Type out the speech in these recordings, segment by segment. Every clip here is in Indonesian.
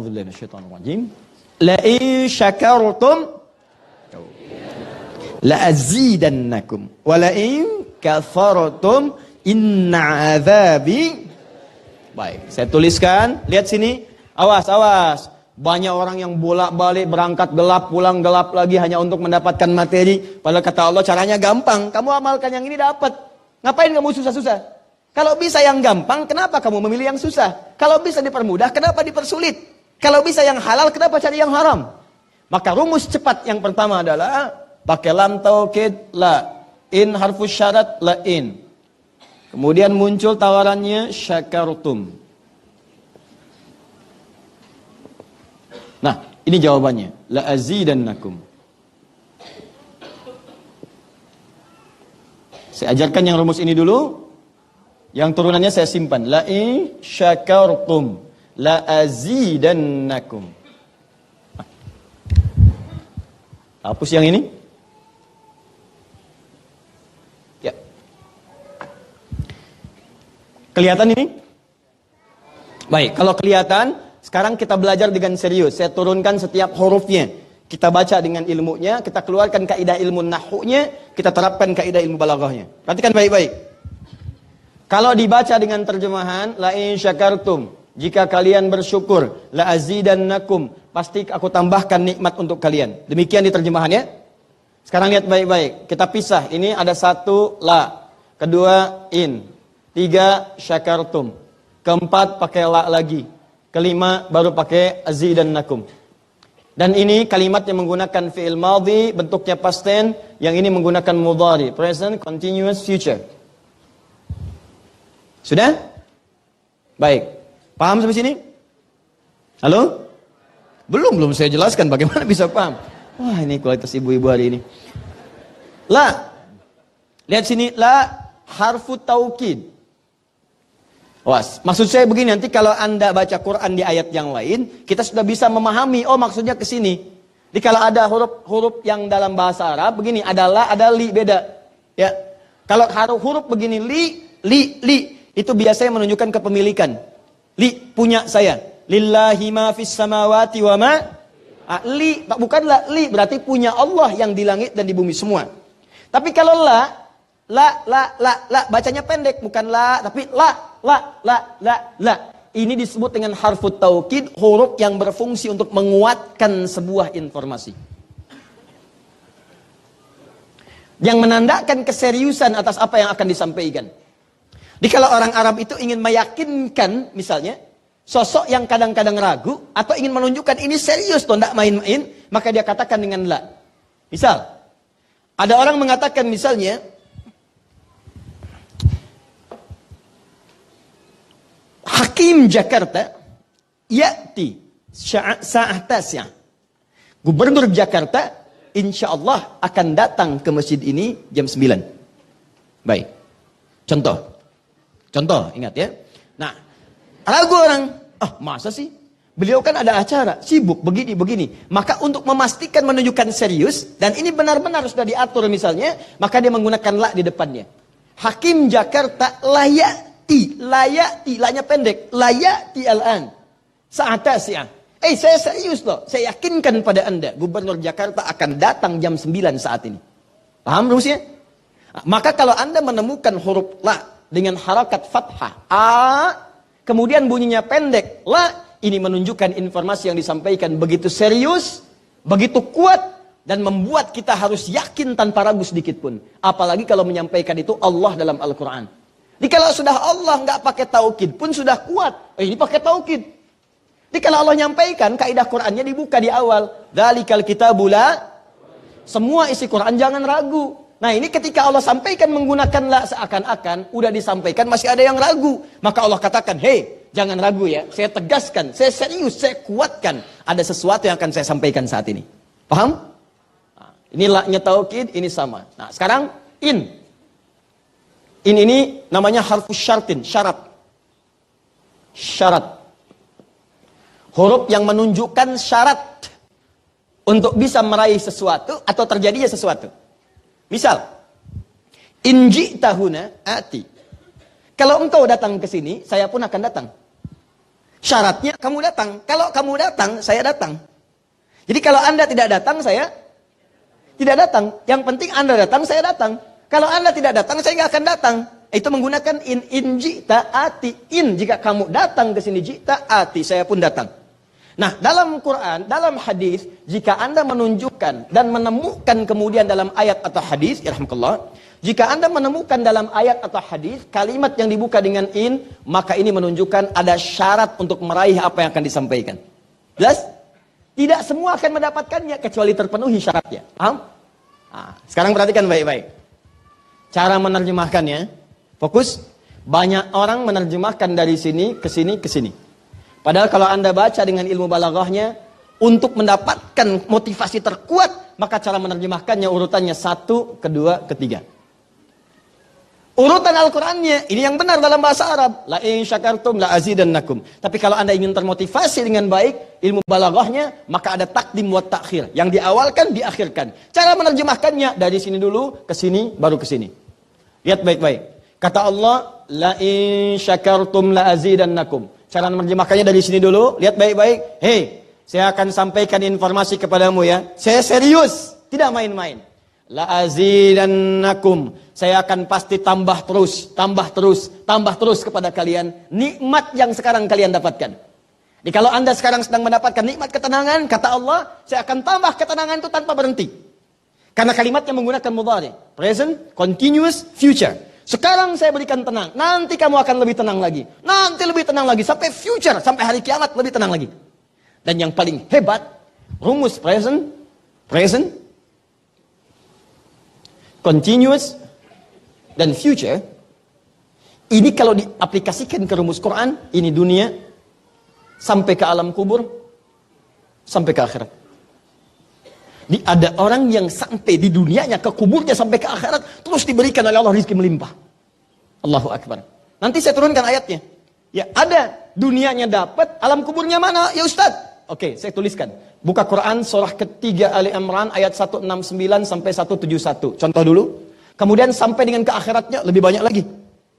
A'udzubillahi minasyaitonir rajim. La in syakartum la azidannakum wa la in kafartum inna adzabi. Baik, saya tuliskan. Lihat sini. Awas, awas. Banyak orang yang bolak-balik berangkat gelap, pulang gelap lagi hanya untuk mendapatkan materi. Padahal kata Allah caranya gampang. Kamu amalkan yang ini dapat. Ngapain kamu susah-susah? Kalau bisa yang gampang, kenapa kamu memilih yang susah? Kalau bisa dipermudah, kenapa dipersulit? Kalau bisa yang halal, kenapa cari yang haram? Maka rumus cepat yang pertama adalah pakai lam taukid la. In harfus syarat la in. Kemudian muncul tawarannya syakartum. Nah, ini jawabannya. La azidannakum. Saya ajarkan yang rumus ini dulu. Yang turunannya saya simpan. La in syakartum la azidannakum. Hapus yang ini. Ya. Kelihatan ini? Baik, kalau kelihatan, sekarang kita belajar dengan serius. Saya turunkan setiap hurufnya. Kita baca dengan ilmunya, kita keluarkan kaidah ilmu nahwunya, kita terapkan kaidah ilmu balaghahnya. Perhatikan baik-baik. Kalau dibaca dengan terjemahan, la in syakartum, jika kalian bersyukur, la azidannakum, pasti aku tambahkan nikmat untuk kalian. Demikian di terjemahannya. Sekarang lihat baik-baik. Kita pisah. Ini ada satu la, kedua in, tiga syakartum, keempat pakai la lagi. Kelima baru pakai azidannakum. Dan ini kalimat yang menggunakan fi'il madhi, bentuknya past tense, yang ini menggunakan mudhari, present continuous future. Sudah? Baik. Paham sampai sini? Halo? Belum saya jelaskan bagaimana bisa paham. Wah, ini kualitas ibu-ibu hari ini. La. Lihat sini, la harfu taukid. Was, maksud saya begini, nanti kalau Anda baca Quran di ayat yang lain, kita sudah bisa memahami, oh maksudnya ke sini. Jadi kalau ada huruf-huruf yang dalam bahasa Arab, begini, ada la, ada li, beda. Ya. Kalau huruf begini, li, itu biasanya menunjukkan kepemilikan. Li, punya saya. Lillahi ma fis samawati wa ma. Li, bukanlah li, berarti punya Allah yang di langit dan di bumi semua. Tapi kalau la, bacanya pendek, bukan la, tapi la. Ini disebut dengan harfut taukid, huruf yang berfungsi untuk menguatkan sebuah informasi. Yang menandakan keseriusan atas apa yang akan disampaikan. Jadi kalau orang Arab itu ingin meyakinkan, misalnya, sosok yang kadang-kadang ragu, atau ingin menunjukkan ini serius, toh tidak main-main, maka dia katakan dengan la. Misal, ada orang mengatakan misalnya, Hakim Jakarta ya'ti sa'ah tasya. Gubernur Jakarta insya Allah akan datang ke masjid ini jam 9. Baik. Contoh, ingat ya. Nah, ragu orang, masa sih? Beliau kan ada acara, sibuk begini. Maka untuk memastikan menunjukkan serius, dan ini benar-benar sudah diatur misalnya, maka dia menggunakan la di depannya. Hakim Jakarta layak layati, lanya pendek, layati al-an. Sa'ata si'ah. Saya serius loh, saya yakinkan pada Anda, Gubernur Jakarta akan datang jam 9 saat ini. Paham rumusnya? Maka kalau Anda menemukan huruf la dengan harakat fathah, kemudian bunyinya pendek, la, ini menunjukkan informasi yang disampaikan begitu serius, begitu kuat, dan membuat kita harus yakin tanpa ragu sedikit pun. Apalagi kalau menyampaikan itu Allah dalam Al-Quran. Jadi kalau sudah Allah nggak pakai taukid pun sudah kuat. Ini pakai taukid. Jadi kalau Allah nyampaikan, kaidah Qurannya dibuka di awal. Dzalikal kitabu la. Semua isi Quran jangan ragu. Nah ini ketika Allah sampaikan menggunakan la seakan-akan, udah disampaikan masih ada yang ragu. Maka Allah katakan, hei jangan ragu ya. Saya tegaskan, saya serius, saya kuatkan. Ada sesuatu yang akan saya sampaikan saat ini. Paham? Nah, ini la-nya taukid, ini sama. Nah sekarang in. Ini namanya harfus syartin, syarat. Huruf yang menunjukkan syarat untuk bisa meraih sesuatu atau terjadinya sesuatu. Misal, inji tahuna ati. Kalau engkau datang ke sini, saya pun akan datang. Syaratnya kamu datang. Kalau kamu datang, saya datang. Jadi kalau Anda tidak datang, saya tidak datang. Yang penting Anda datang, saya datang. Kalau Anda tidak datang, saya nggak akan datang. Itu menggunakan in jita ati. In, jika kamu datang ke sini, jita ati, saya pun datang. Nah, dalam Quran, dalam hadis, jika Anda menunjukkan dan menemukan kemudian dalam ayat atau hadis, irhamkallah, jika Anda menemukan dalam ayat atau hadis kalimat yang dibuka dengan in, maka ini menunjukkan ada syarat untuk meraih apa yang akan disampaikan. Jelas? Tidak semua akan mendapatkannya kecuali terpenuhi syaratnya. Paham? Nah, sekarang perhatikan baik-baik. Cara menerjemahkannya, fokus. Banyak orang menerjemahkan dari sini ke sini ke sini. Padahal kalau Anda baca dengan ilmu balaghahnya, untuk mendapatkan motivasi terkuat, maka cara menerjemahkannya urutannya 1, kedua, ketiga. Urutan Al-Qur'annya, ini yang benar dalam bahasa Arab. La in syakartum la azidannakum. Tapi kalau Anda ingin termotivasi dengan baik, ilmu balaghahnya, maka ada takdim wa takhir. Yang diawalkan, diakhirkan. Cara menerjemahkannya, dari sini dulu, ke sini, baru ke sini. Lihat baik-baik. Kata Allah, la in syakartum la azidannakum. Cara menerjemahkannya dari sini dulu, lihat baik-baik. Hei, saya akan sampaikan informasi kepadamu ya. Saya serius, tidak main-main. La azidannakum. Saya akan pasti tambah terus, tambah terus, tambah terus kepada kalian nikmat yang sekarang kalian dapatkan. Jadi kalau Anda sekarang sedang mendapatkan nikmat ketenangan, kata Allah, saya akan tambah ketenangan itu tanpa berhenti. Karena kalimatnya menggunakan mudhari, present, continuous, future. Sekarang saya berikan tenang, nanti kamu akan lebih tenang lagi. Nanti lebih tenang lagi, sampai future, sampai hari kiamat lebih tenang lagi. Dan yang paling hebat, rumus present, present, continuous, dan future. Ini kalau diaplikasikan ke rumus Quran, ini dunia, sampai ke alam kubur, sampai ke akhirat. Ada orang yang sampai di dunianya, ke kuburnya, sampai ke akhirat, terus diberikan oleh Allah rizki melimpah. Allahu Akbar. Nanti saya turunkan ayatnya. Ya, ada dunianya dapat, alam kuburnya mana? Ya Ustaz. Oke, saya tuliskan. Buka Quran surah ketiga Ali Imran ayat 169 sampai 171. Contoh dulu. Kemudian sampai dengan ke akhiratnya lebih banyak lagi.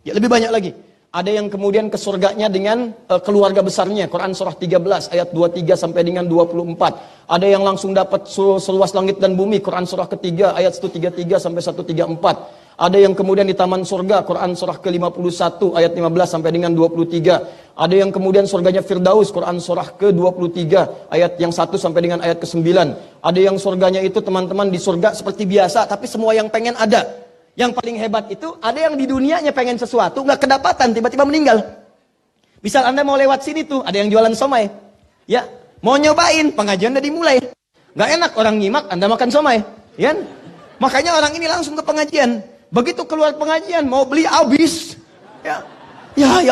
Ya, lebih banyak lagi. Ada yang kemudian ke surganya dengan keluarga besarnya. Quran surah 13 ayat 23 sampai dengan 24. Ada yang langsung dapat seluas langit dan bumi. Quran surah ketiga ayat 133 sampai 134. Ada yang kemudian di taman surga. Quran surah ke-51 ayat 15 sampai dengan 23. Ada yang kemudian surganya Firdaus. Quran surah ke-23 ayat yang 1 sampai dengan ayat ke-9. Ada yang surganya itu teman-teman di surga seperti biasa. Tapi semua yang pengen ada. Yang paling hebat itu, ada yang di dunianya pengen sesuatu, nggak kedapatan, tiba-tiba meninggal. Misal Anda mau lewat sini tuh, ada yang jualan somai. Ya, mau nyobain, pengajian udah dimulai. Nggak enak orang nyimak, Anda makan somai. Ya? Makanya orang ini langsung ke pengajian. Begitu keluar pengajian, mau beli habis. Ya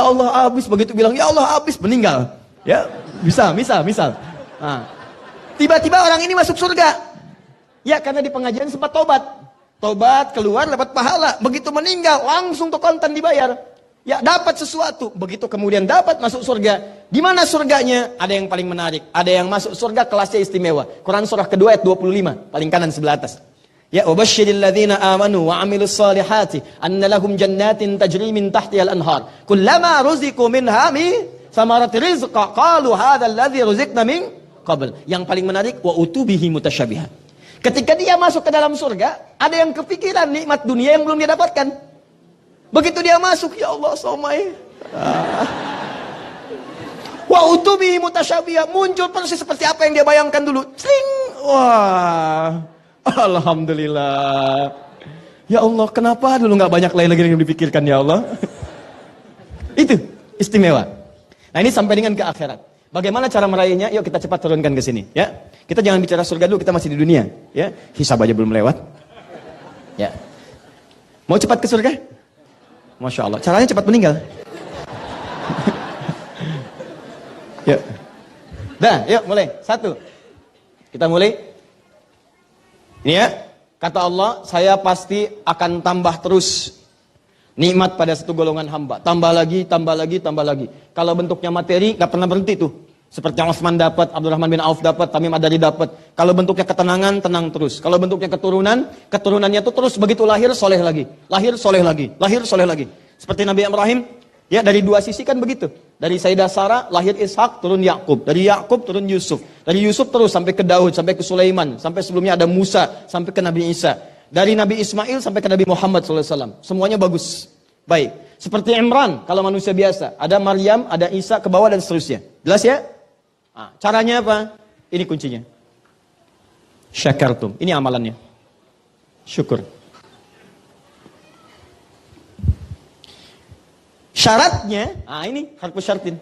Allah habis. Begitu bilang, ya Allah habis, meninggal. Ya, misal. Nah, tiba-tiba orang ini masuk surga. Ya, karena di pengajian sempat tobat. Tobat, keluar, dapat pahala. Begitu meninggal, langsung tuh kontan dibayar. Ya, dapat sesuatu. Begitu kemudian dapat masuk surga. Di mana surganya? Ada yang paling menarik. Ada yang masuk surga kelasnya istimewa. Quran surah kedua ayat 25. Paling kanan sebelah atas. Ya, wabashshiril ladzina amanu wa 'amilus solihati anna lahum jannatin tajri min tahtihal anhar. Kullama ruziqu minha min samarati rizqa qalu hadzal ladzi ruziqna min qabl. Yang paling menarik wa utubihi mutasyabihan. Ketika dia masuk ke dalam surga, ada yang kepikiran nikmat dunia yang belum dia dapatkan. Begitu dia masuk, ya Allah, somai. Wa utubi mutasyabihah, muncul persis seperti apa yang dia bayangkan dulu. Sling. Wah. Alhamdulillah. Ya Allah, kenapa dulu nggak banyak lain lagi yang dipikirkan ya Allah? Itu istimewa. Nah, ini sampai dengan ke akhirat. Bagaimana cara meraihnya? Yuk kita cepat turunkan ke sini, ya. Kita jangan bicara surga dulu, kita masih di dunia, ya. Hisab aja belum lewat. Ya. Mau cepat ke surga? Masya Allah. Caranya cepat meninggal. Yuk. Dah, yuk mulai. 1. Kita mulai. Ini ya. Kata Allah, saya pasti akan tambah terus nikmat pada satu golongan hamba. Tambah lagi, tambah lagi, tambah lagi. Kalau bentuknya materi, nggak pernah berhenti tuh. Seperti yang Utsman dapat, Abdurrahman bin Auf dapat, Tamim Ad-Dari dapat. Kalau bentuknya ketenangan, tenang terus. Kalau bentuknya keturunan, keturunannya itu terus begitu lahir, soleh lagi. Lahir, soleh lagi. Lahir, soleh lagi. Seperti Nabi Ibrahim, ya dari dua sisi kan begitu. Dari Sayyidah Sarah lahir Ishak, turun Yakub. Dari Yakub turun Yusuf. Dari Yusuf terus sampai ke Daud, sampai ke Sulaiman, sampai sebelumnya ada Musa, sampai ke Nabi Isa. Dari Nabi Ismail sampai ke Nabi Muhammad SAW. Semuanya bagus. Baik. Seperti Imran, kalau manusia biasa. Ada Maryam, ada Isa, ke bawah dan seterusnya. Jelas ya? Nah, caranya apa? Ini kuncinya. Syakartum. Ini amalannya. Syukur. Syaratnya, ini harfu syartin.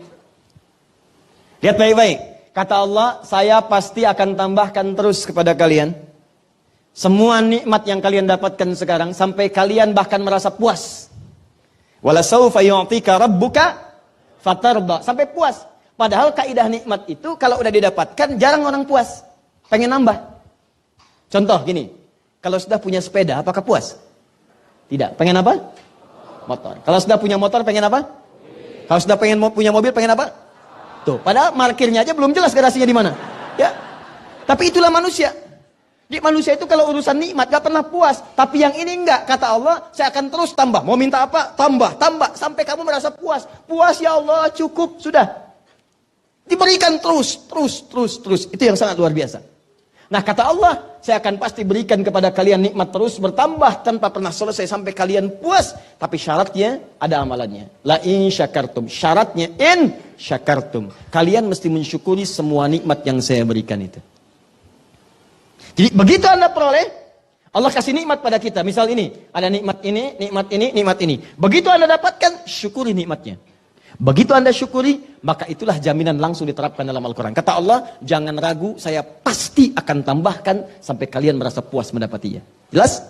Lihat baik-baik. Kata Allah, saya pasti akan tambahkan terus kepada kalian. Semua nikmat yang kalian dapatkan sekarang, sampai kalian bahkan merasa puas. Walasawfa yu'tika rabbuka fatarda. Sampai puas. Padahal kaidah nikmat itu, kalau udah didapatkan, jarang orang puas. Pengen nambah. Contoh gini, kalau sudah punya sepeda, apakah puas? Tidak. Pengen apa? Motor. Kalau sudah punya motor, pengen apa? Kalau sudah pengen punya mobil, pengen apa? Tuh, padahal parkirnya aja belum jelas garasinya di mana. Ya. Tapi itulah manusia. Di manusia itu kalau urusan nikmat gak pernah puas. Tapi yang ini enggak. Kata Allah, saya akan terus tambah. Mau minta apa? Tambah, tambah. Sampai kamu merasa puas. Puas ya Allah, cukup. Sudah. Diberikan terus. Itu yang sangat luar biasa. Nah kata Allah, saya akan pasti berikan kepada kalian nikmat terus bertambah tanpa pernah selesai sampai kalian puas. Tapi syaratnya ada amalannya. La in syakartum. Syaratnya in syakartum. Kalian mesti mensyukuri semua nikmat yang saya berikan itu. Jadi begitu Anda peroleh, Allah kasih nikmat pada kita. Misal ini, ada nikmat ini, nikmat ini, nikmat ini. Begitu Anda dapatkan, syukuri nikmatnya. Begitu Anda syukuri, maka itulah jaminan langsung diterapkan dalam Al-Quran. Kata Allah, jangan ragu, saya pasti akan tambahkan sampai kalian merasa puas mendapatinya. Jelas?